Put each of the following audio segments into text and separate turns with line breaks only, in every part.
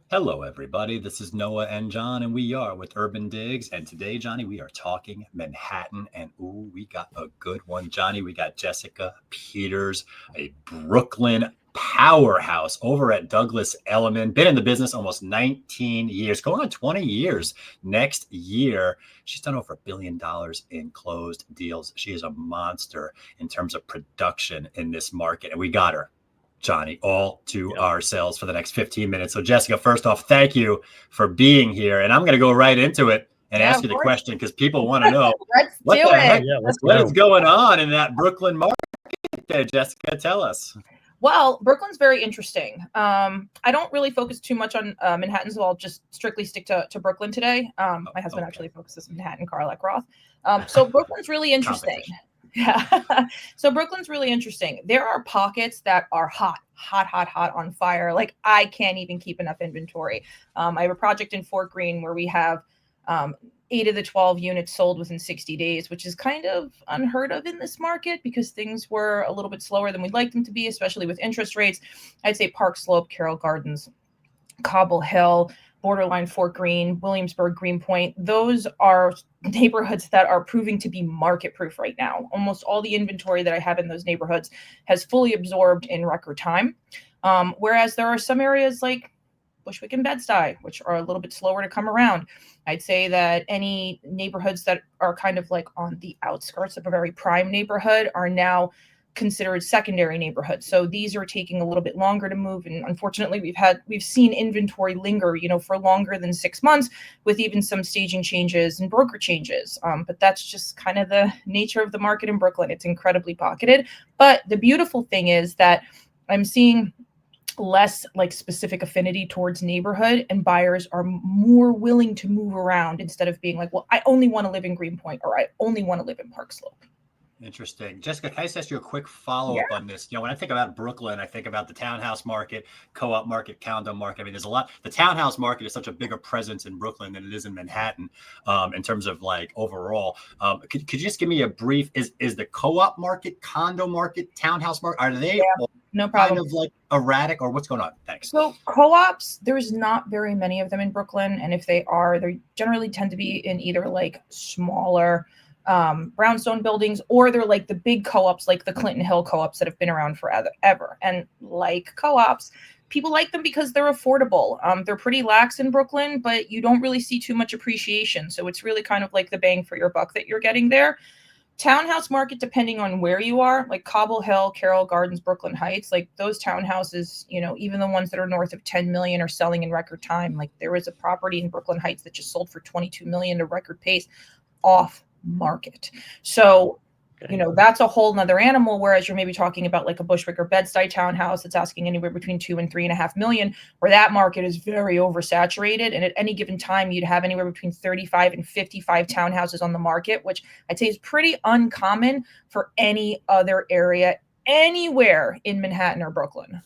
Hello, everybody. This is Noah and John, and we are with UrbanDigs. And today, Johnny, we are talking Manhattan. And ooh, we got a good one, Johnny. We got Jessica Peters, a Brooklyn powerhouse over at Douglas Elliman. Been in the business almost 19 years, going on 20 years next year. She's done over $1 billion in closed deals. She is a monster in terms of production in this market. And we got her, Johnny, all to ourselves for the next 15 minutes. So, Jessica, first off, thank you for being here. And I'm going to go right into it and ask you the question because people want to know what is going on in that Brooklyn market there, Jessica? Tell us.
Well, Brooklyn's very interesting. I don't really focus too much on Manhattan, so I'll just strictly stick to Brooklyn today. My husband actually focuses on Manhattan, Carl Eckroth. So Brooklyn's really interesting. Yeah. So Brooklyn's really interesting. There are pockets that are hot on fire. Like I can't even keep enough inventory. I have a project in Fort Greene where we have 8 of the 12 units sold within 60 days, which is kind of unheard of in this market because things were a little bit slower than we'd like them to be, especially with interest rates. I'd say Park Slope, Carroll Gardens, Cobble Hill, borderline Fort Greene, Williamsburg, Greenpoint. Those are neighborhoods that are proving to be market proof right now. Almost all the inventory that I have in those neighborhoods has fully absorbed in record time. Whereas there are some areas like Bushwick and Bed-Stuy, which are a little bit slower to come around. I'd say that any neighborhoods that are kind of like on the outskirts of a very prime neighborhood are now considered secondary neighborhoods. So these are taking a little bit longer to move. And unfortunately, we've seen inventory linger, for longer than 6 months with even some staging changes and broker changes. But that's just kind of the nature of the market in Brooklyn. It's incredibly pocketed. But the beautiful thing is that I'm seeing less like specific affinity towards neighborhood, and buyers are more willing to move around instead of being like, well, I only want to live in Greenpoint or I only want to live in Park Slope.
Interesting. Jessica, can I just ask you a quick follow-up on this? When I think about Brooklyn, I think about the townhouse market, co-op market, condo market. I mean, there's a lot. The townhouse market is such a bigger presence in Brooklyn than it is in Manhattan in terms of like overall. Could you just give me a brief, is the co-op market, condo market, townhouse market, are they
no problem.
Kind of like erratic or what's going on? Thanks.
So co-ops, there's not very many of them in Brooklyn. And if they are, they generally tend to be in either like smaller brownstone buildings, or they're like the big co-ops, like the Clinton Hill co-ops that have been around forever. And like co-ops, people like them because they're affordable. They're pretty lax in Brooklyn, but you don't really see too much appreciation. So it's really kind of like the bang for your buck that you're getting there. Townhouse market, depending on where you are, like Cobble Hill, Carroll Gardens, Brooklyn Heights, like those townhouses, even the ones that are north of 10 million are selling in record time. Like there was a property in Brooklyn Heights that just sold for 22 million to record pace off market. So, that's a whole nother animal. Whereas you're maybe talking about like a Bushwick or Bed-Stuy townhouse that's asking anywhere between 2 and 3.5 million, where that market is very oversaturated. And at any given time, you'd have anywhere between 35 and 55 townhouses on the market, which I'd say is pretty uncommon for any other area anywhere in Manhattan or Brooklyn.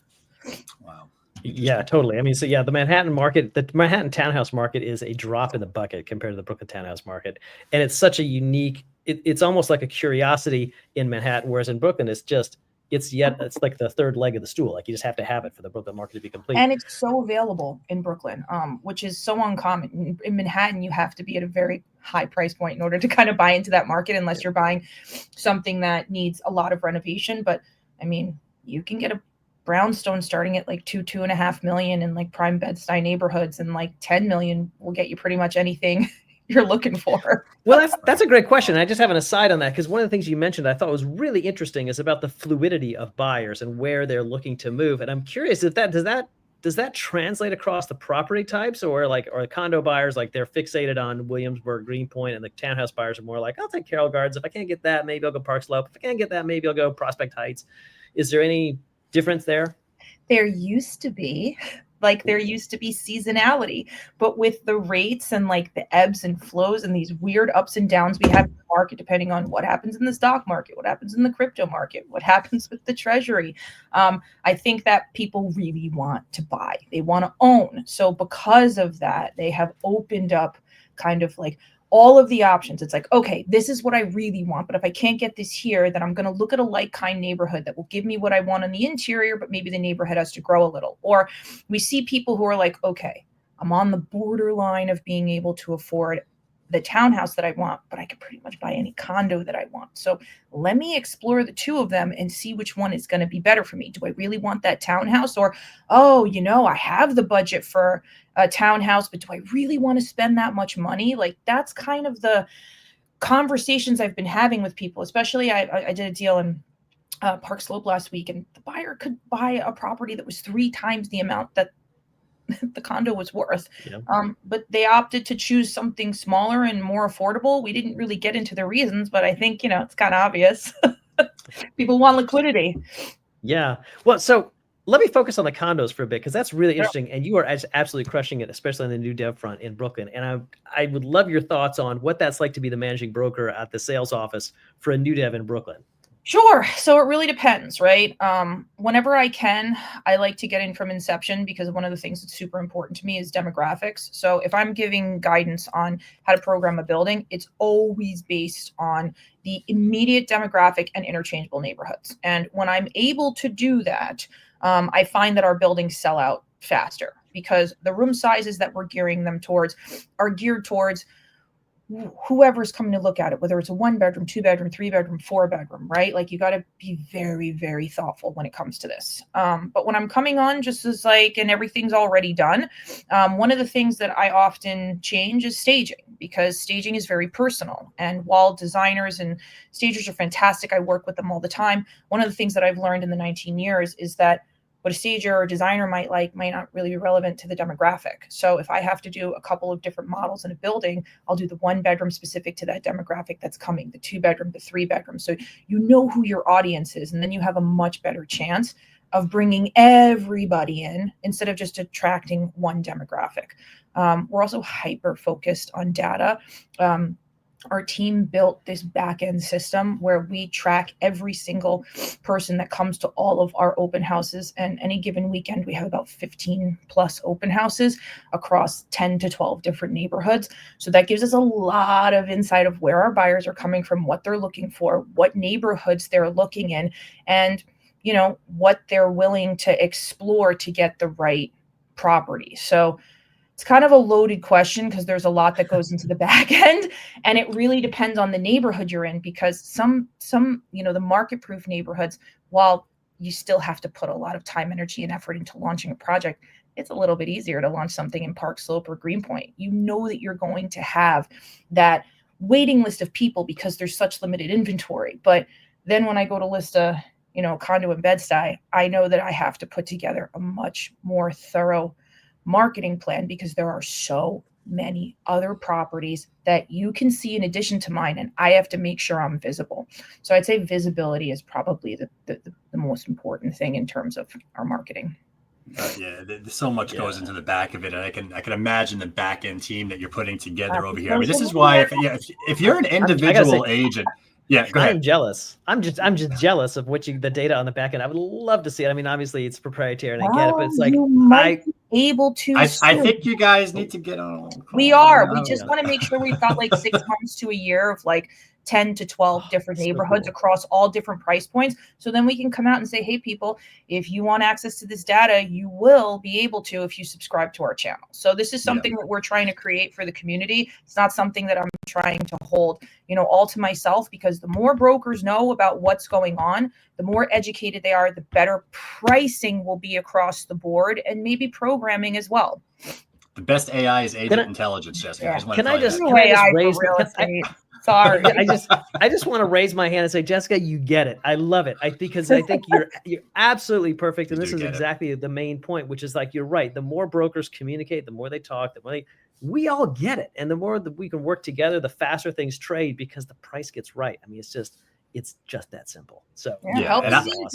Wow. Yeah, totally. I mean, so yeah, the Manhattan townhouse market is a drop in the bucket compared to the Brooklyn townhouse market. And it's such a unique, it's almost like a curiosity in Manhattan, whereas in Brooklyn, it's like the third leg of the stool. Like you just have to have it for the Brooklyn market to be complete.
And it's so available in Brooklyn, which is so uncommon. In Manhattan, you have to be at a very high price point in order to kind of buy into that market, unless you're buying something that needs a lot of renovation. But I mean, you can get a brownstone starting at like 2.5 million in like prime Bed-Stuy neighborhoods, and like 10 million will get you pretty much anything you're looking for.
Well, that's a great question. I just have an aside on that, because one of the things you mentioned I thought was really interesting is about the fluidity of buyers and where they're looking to move. And I'm curious if does that translate across the property types, or the condo buyers, like they're fixated on Williamsburg, Greenpoint, and the townhouse buyers are more like, I'll take Carroll Gardens. If I can't get that, maybe I'll go Park Slope. If I can't get that, maybe I'll go Prospect Heights. Is there any difference there?
There used to be seasonality, but with the rates and like the ebbs and flows and these weird ups and downs we have in the market, depending on what happens in the stock market, what happens in the crypto market, what happens with the treasury, I think that people really want to buy. They want to own. So because of that, they have opened up kind of like all of the options. It's like, okay, this is what I really want, but if I can't get this here, then I'm going to look at a like kind neighborhood that will give me what I want on the interior, but maybe the neighborhood has to grow a little. Or we see people who are like, okay, I'm on the borderline of being able to afford the townhouse that I want, but I can pretty much buy any condo that I want. So let me explore the two of them and see which one is going to be better for me. Do I really want that townhouse? Or, oh, I have the budget for a townhouse, but do I really want to spend that much money? Like, that's kind of the conversations I've been having with people, especially I did a deal in Park Slope last week, and the buyer could buy a property that was 3 times the amount that the condo was worth.
Yeah.
But they opted to choose something smaller and more affordable. We didn't really get into the reasons, but I think, it's kind of obvious. People want liquidity.
Yeah. Well, so let me focus on the condos for a bit, because that's really interesting. And you are absolutely crushing it, especially on the new dev front in Brooklyn. And I would love your thoughts on what that's like to be the managing broker at the sales office for a new dev in Brooklyn.
Sure. So it really depends, right? Whenever I can, I like to get in from inception, because one of the things that's super important to me is demographics. So if I'm giving guidance on how to program a building, it's always based on the immediate demographic and interchangeable neighborhoods. And when I'm able to do that, I find that our buildings sell out faster, because the room sizes that we're gearing them towards are geared towards whoever's coming to look at it, whether it's a 1-bedroom, 2-bedroom, 3-bedroom, 4-bedroom, right? Like, you got to be very, very thoughtful when it comes to this. But when I'm coming on just as and everything's already done, one of the things that I often change is staging, because staging is very personal. And while designers and stagers are fantastic, I work with them all the time. One of the things that I've learned in the 19 years is that what a stager or designer might not really be relevant to the demographic. So if I have to do a couple of different models in a building, I'll do the 1-bedroom specific to that demographic that's coming, the 2-bedroom, the 3-bedroom. So you know who your audience is, and then you have a much better chance of bringing everybody in instead of just attracting one demographic. We're also hyper focused on data. Our team built this back-end system where we track every single person that comes to all of our open houses. And any given weekend, we have about 15 plus open houses across 10 to 12 different neighborhoods. So that gives us a lot of insight of where our buyers are coming from, what they're looking for, what neighborhoods they're looking in, and what they're willing to explore to get the right property. So it's kind of a loaded question, because there's a lot that goes into the back end, and it really depends on the neighborhood you're in, because some the market-proof neighborhoods, while you still have to put a lot of time, energy, and effort into launching a project, it's a little bit easier to launch something in Park Slope or Greenpoint. You know that you're going to have that waiting list of people because there's such limited inventory. But then when I go to list a condo in Bed-Stuy, I know that I have to put together a much more thorough marketing plan, because there are so many other properties that you can see in addition to mine, and I have to make sure I'm visible. So I'd say visibility is probably the most important thing in terms of our marketing.
So much goes into the back of it, and I can imagine the back end team that you're putting together over here. I mean, this is why if you're an individual agent. Yeah, go ahead.
I'm jealous. I'm just jealous of the data on the back end. I would love to see it. I mean, obviously it's proprietary, and I get it, but it's like
you might be able to.
I think you guys need to get on.
We are. We just want to make sure we've got 6 months to a year of 10 to 12 different neighborhoods across all different price points. So then we can come out and say, hey, people, if you want access to this data, you will be able to if you subscribe to our channel. So this is something that we're trying to create for the community. It's not something that I'm trying to hold, all to myself, because the more brokers know about what's going on, the more educated they are, the better pricing will be across the board, and maybe programming as well.
The best AI is agent intelligence, Jessica.
Sorry, I just want to raise my hand and say, Jessica, you get it. I love it. Because I think you're absolutely perfect, and this is exactly the main point, which is you're right. The more brokers communicate, the more they talk, the more we all get it, and the more that we can work together, the faster things trade, because the price gets right. I mean, it's just that simple. So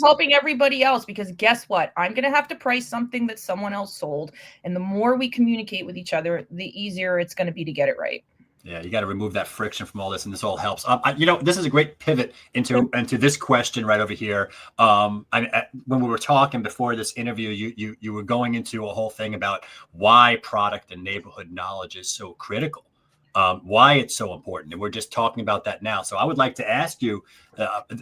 helping everybody else, because guess what? I'm going to have to price something that someone else sold, and the more we communicate with each other, the easier it's going to be to get it right.
Yeah, you got to remove that friction from all this, and this all helps. This is a great pivot into this question right over here. When we were talking before this interview, you were going into a whole thing about why product and neighborhood knowledge is so critical, why it's so important, and we're just talking about that now. So I would like to ask you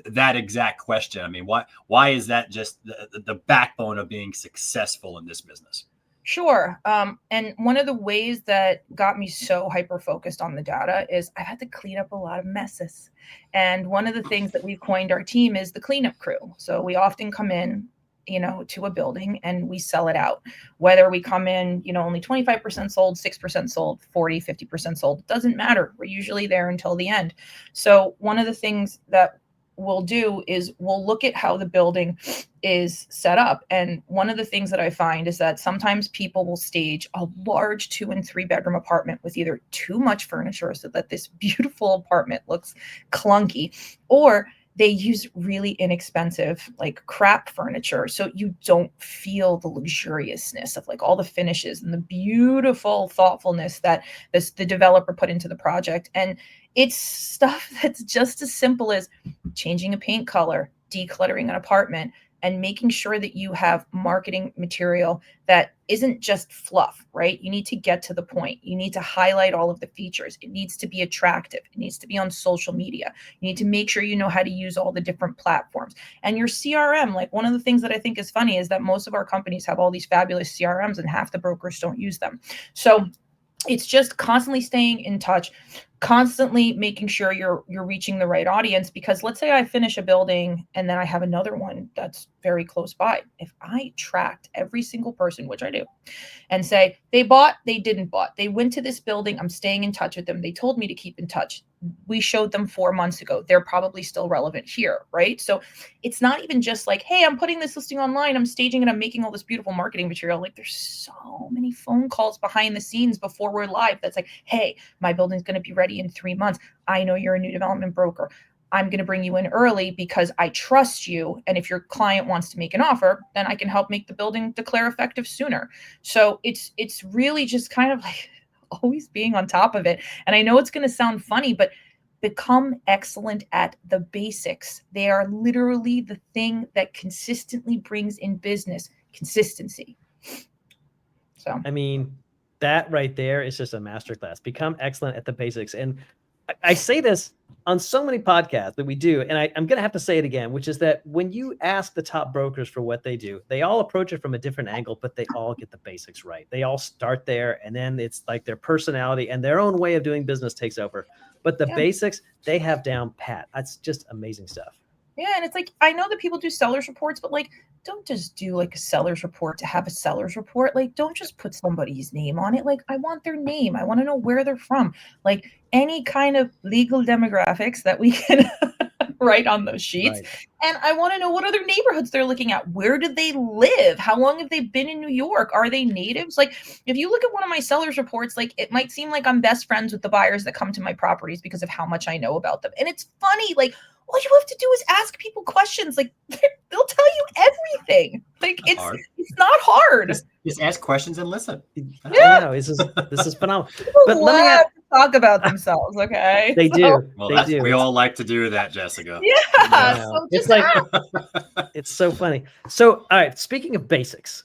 that exact question. I mean, why is that just the backbone of being successful in this business?
Sure. And one of the ways that got me so hyper focused on the data is I had to clean up a lot of messes. And one of the things that we've coined our team is the cleanup crew. So we often come in, to a building and we sell it out. Whether we come in, only 25% sold, 6% sold, 40, 50% sold, it doesn't matter. We're usually there until the end. So one of the things that we'll do is we'll look at how the building is set up. And one of the things that I find is that sometimes people will stage a large 2 and 3 bedroom apartment with either too much furniture so that this beautiful apartment looks clunky, or they use really inexpensive, like crap furniture. So you don't feel the luxuriousness of like all the finishes and the beautiful thoughtfulness that the developer put into the project. And it's stuff that's just as simple as changing a paint color, decluttering an apartment, and making sure that you have marketing material that isn't just fluff, right? You need to get to the point. You need to highlight all of the features. It needs to be attractive. It needs to be on social media. You need to make sure you know how to use all the different platforms. And your CRM, like one of the things that I think is funny is that most of our companies have all these fabulous CRMs and half the brokers don't use them. So it's just constantly staying in touch, constantly making sure you're reaching the right audience. Because let's say I finish a building and then I have another one that's very close by. If I tracked every single person, which I do, and say they bought, they didn't bought, they went to this building, I'm staying in touch with them, they told me to keep in touch, we showed them 4 months ago, they're probably still relevant here, right? So it's not even just like, hey, I'm putting this listing online, I'm staging it, I'm making all this beautiful marketing material. Like there's so many phone calls behind the scenes before we're live that's like, hey, my building's going to be ready in 3 months. I know you're a new development broker. I'm going to bring you in early because I trust you. And if your client wants to make an offer, then I can help make the building declare effective sooner. So it's really just kind of like always being on top of it. And I know it's going to sound funny, but become excellent at the basics. They are literally the thing that consistently brings in business consistency. So,
I mean, that right there is just a masterclass. Become excellent at the basics. And I say this on so many podcasts that we do, and I'm going to have to say it again, which is that when you ask the top brokers for what they do, they all approach it from a different angle, but they all get the basics right. They all start there, and then it's like their personality and their own way of doing business takes over. But the basics, they have down pat. That's just amazing stuff.
Yeah, and it's like, I know that people do sellers reports, but like, don't just do like a seller's report to have a seller's report. Like, don't just put somebody's name on it. Like, I want their name. I want to know where they're from. Like any kind of legal demographics that we can write on those sheets. Right. And I want to know what other neighborhoods they're looking at. Where do they live? How long have they been in New York? Are they natives? Like, if you look at one of my seller's reports, like it might seem like I'm best friends with the buyers that come to my properties because of how much I know about them. And it's funny, like, all you have to do is ask people questions. Like they'll tell you everything. Like it's not hard.
Just ask questions and listen.
Yeah, no, this is phenomenal.
But let me talk about themselves. Okay,
they do.
Well,
they do.
We all like to do that, Jessica.
Yeah. So
it's like it's so funny. So, all right. Speaking of basics,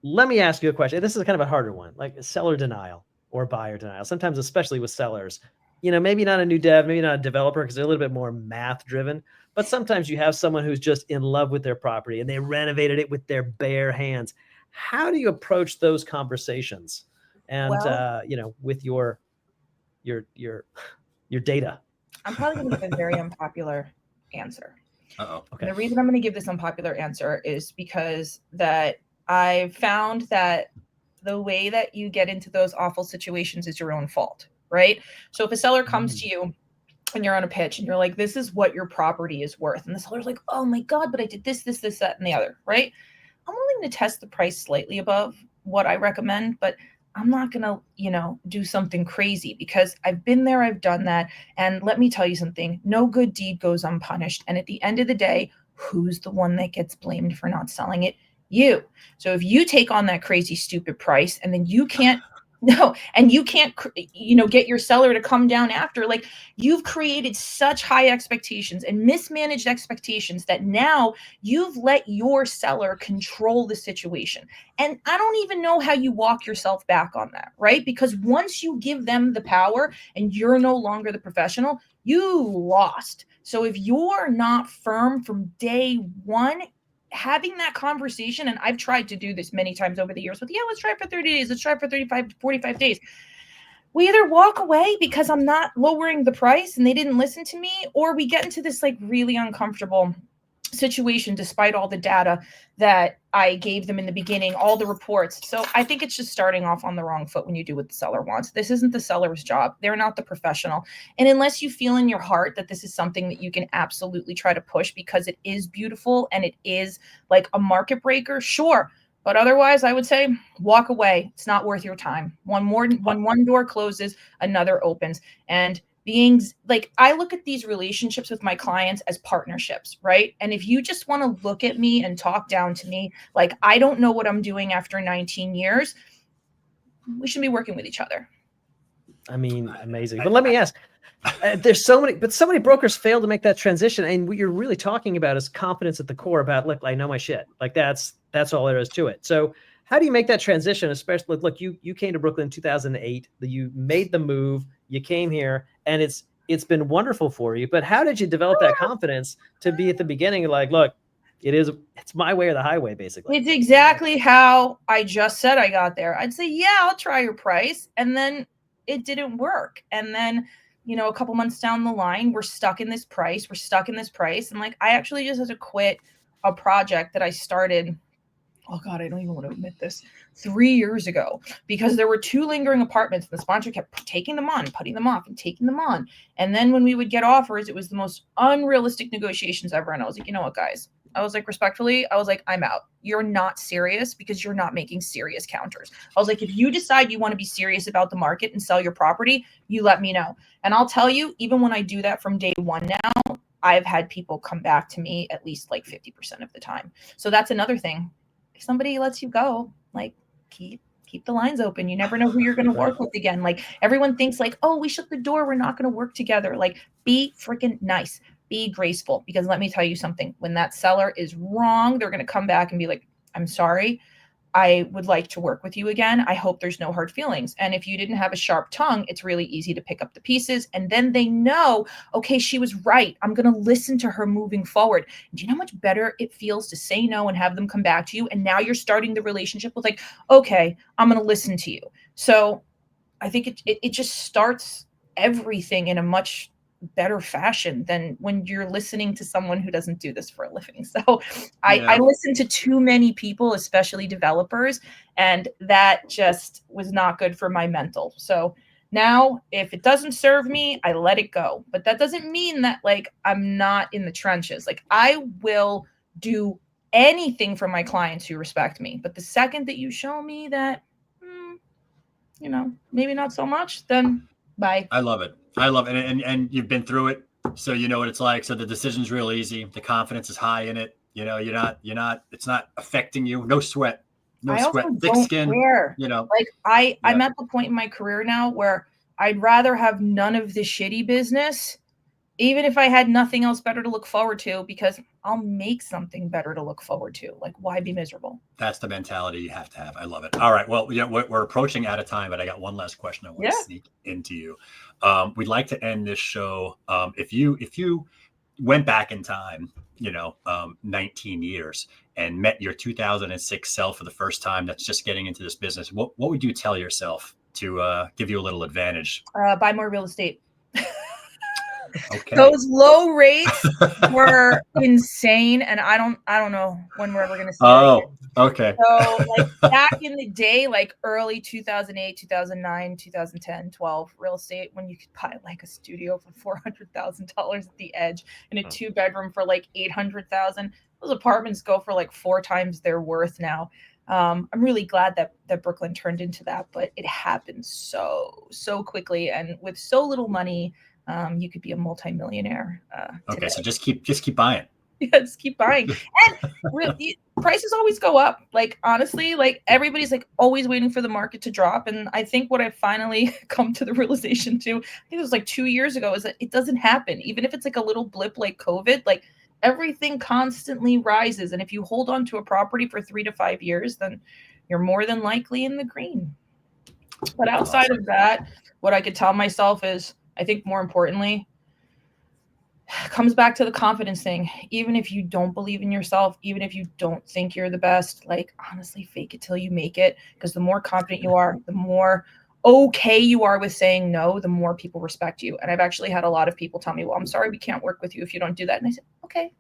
let me ask you a question. This is kind of a harder one, like seller denial or buyer denial. Sometimes, especially with sellers. Maybe not a new dev, maybe not a developer because they're a little bit more math driven, but sometimes you have someone who's just in love with their property and they renovated it with their bare hands. How do you approach those conversations? And, with your data?
I'm probably going to give a very unpopular answer.
Uh-oh.
Okay.
And the reason I'm going to give this unpopular answer is because that I've found that the way that you get into those awful situations is your own fault. Right? So if a seller comes to you and you're on a pitch and you're like, this is what your property is worth. And the seller's like, oh my God, but I did this, that, and the other, right? I'm willing to test the price slightly above what I recommend, but I'm not going to, do something crazy because I've been there, I've done that. And let me tell you something, no good deed goes unpunished. And at the end of the day, who's the one that gets blamed for not selling it? You. So if you take on that crazy, stupid price and then you can't get your seller to come down after, like you've created such high expectations and mismanaged expectations that now you've let your seller control the situation. And I don't even know how you walk yourself back on that, right? Because once you give them the power and you're no longer the professional, you lost. So if you're not firm from day one, having that conversation, and I've tried to do this many times over the years with, let's try it for 30 days. Let's try it for 35 to 45 days. We either walk away because I'm not lowering the price and they didn't listen to me, or we get into this like really uncomfortable situation despite all the data that I gave them in the beginning, all the reports. So I think it's just starting off on the wrong foot when you do what the seller wants. This isn't the seller's job. They're not the professional. And unless you feel in your heart that this is something that you can absolutely try to push because it is beautiful and it is like a market breaker, sure. But otherwise, I would say walk away. It's not worth your time. When one door closes, another opens. And being like, I look at these relationships with my clients as partnerships, right? And if you just want to look at me and talk down to me, like I don't know what I'm doing after 19 years, we should be working with each other.
I mean, amazing. But let me ask, there's so many brokers fail to make that transition. And what you're really talking about is confidence at the core about, look, I know my shit. Like that's all there is to it. So how do you make that transition? Especially, look, you came to Brooklyn in 2008, you made the move, you came here, and it's been wonderful for you. But how did you develop that confidence to be at the beginning like, look, it's my way or the highway, basically?
It's exactly how I just said I got there. I'd say, yeah, I'll try your price. And then it didn't work. And then, a couple months down the line, we're stuck in this price. And like, I actually just had to quit a project that I started. Oh God, I don't even want to admit this, 3 years ago, because there were 2 lingering apartments and the sponsor kept taking them on, putting them off and taking them on. And then when we would get offers, it was the most unrealistic negotiations ever. And I was like, you know what, guys? I was like, respectfully, I'm out. You're not serious because you're not making serious counters. I was like, if you decide you want to be serious about the market and sell your property, you let me know. And I'll tell you, even when I do that from day one now, I've had people come back to me at least like 50% of the time. So that's another thing. If somebody lets you go, like keep the lines open. You never know who you're going to work with again. Like everyone thinks like, oh, we shut the door, we're not going to work together. Like be freaking nice, be graceful, because let me tell you something, when that seller is wrong, they're going to come back and be like, I'm sorry, I would like to work with you again. I hope there's no hard feelings. And if you didn't have a sharp tongue, it's really easy to pick up the pieces. And then they know, okay, she was right. I'm going to listen to her moving forward. And do you know how much better it feels to say no and have them come back to you? And now you're starting the relationship with like, okay, I'm going to listen to you. So I think it just starts everything in a much better fashion than when you're listening to someone who doesn't do this for a living. So I listen to too many people, especially developers, and that just was not good for my mental. So now if it doesn't serve me, I let it go. But that doesn't mean that like I'm not in the trenches. Like I will do anything for my clients who respect me. But the second that you show me that, maybe not so much, then bye.
I love it. And you've been through it, so you know what it's like. So the decision's real easy. The confidence is high in it. You're not. It's not affecting you. No sweat. No sweat. Thick skin.
Care. Like I'm at the point in my career now where I'd rather have none of the shitty business, even if I had nothing else better to look forward to, because I'll make something better to look forward to. Like, why be miserable?
That's the mentality you have to have. I love it. All right. Well, we're approaching out of time, but I got one last question I want to sneak into you. We'd like to end this show. If you went back in time, 19 years and met your 2006 self for the first time, that's just getting into this business, what would you tell yourself to give you a little advantage?
Buy more real estate.
Okay.
Those low rates were insane, and I don't know when we're ever going to see it.
Okay.
So like back in the day, like early 2008, 2009, 2010, 12, real estate, when you could buy like a studio for $400,000 at the edge and a 2-bedroom for like $800,000. Those apartments go for like 4 times their worth now. I'm really glad that Brooklyn turned into that, but it happened so quickly and with so little money. You could be a multimillionaire.
Okay, so just keep buying.
Yeah, just keep buying. And really, prices always go up. Like honestly, like everybody's like always waiting for the market to drop. And I think what I've finally come to the realization too, I think it was like 2 years ago, is that it doesn't happen. Even if it's like a little blip like COVID, like everything constantly rises. And if you hold on to a property for 3 to 5 years, then you're more than likely in the green. But outside of that, what I could tell myself is, I think more importantly, comes back to the confidence thing. Even if you don't believe in yourself, even if you don't think you're the best, like honestly, fake it till you make it. Because the more confident you are, the more okay you are with saying no, the more people respect you. And I've actually had a lot of people tell me, well, I'm sorry, we can't work with you if you don't do that. And I said, okay,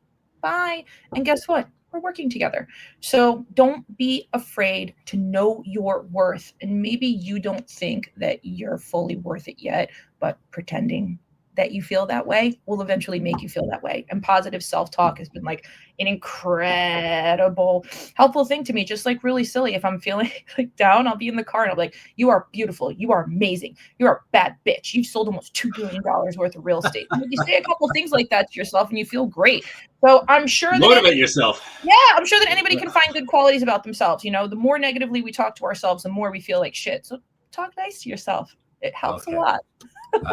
bye. And guess what? We're working together. So don't be afraid to know your worth. And maybe you don't think that you're fully worth it yet, but pretending that you feel that way will eventually make you feel that way. And positive self-talk has been like an incredible, helpful thing to me. Just like really silly. If I'm feeling like down, I'll be in the car and I'm like, you are beautiful. You are amazing. You're a bad bitch. You've sold almost $2 billion worth of real estate. And you say a couple things like that to yourself and you feel great. So I'm sure that
motivate yourself.
Yeah, I'm sure that anybody can find good qualities about themselves. You know, the more negatively we talk to ourselves, the more we feel like shit. So talk nice to yourself. It helps a lot.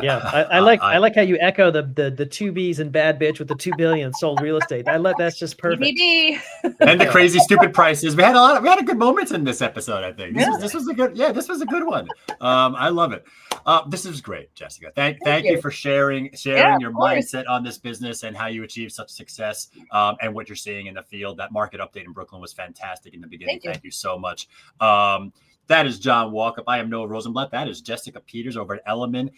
Yeah, I like how you echo the two B's and bad bitch with the 2 billion sold real estate. That's just perfect.
And the crazy stupid prices. We had a good moments in this episode. I think this was a good one. I love it. This is great, Jessica. Thank you for sharing your mindset on this business and how you achieved such success and what you're seeing in the field. That market update in Brooklyn was fantastic in the beginning. Thank you so much. That is John Walkup. I am Noah Rosenblatt. That is Jessica Peters over at Elliman.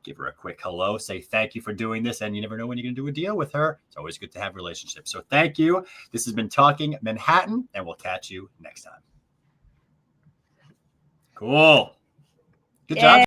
Give her a quick hello. Say thank you for doing this. And you never know when you're going to do a deal with her. It's always good to have relationships. So thank you. This has been Talking Manhattan, and we'll catch you next time. Cool. Good job.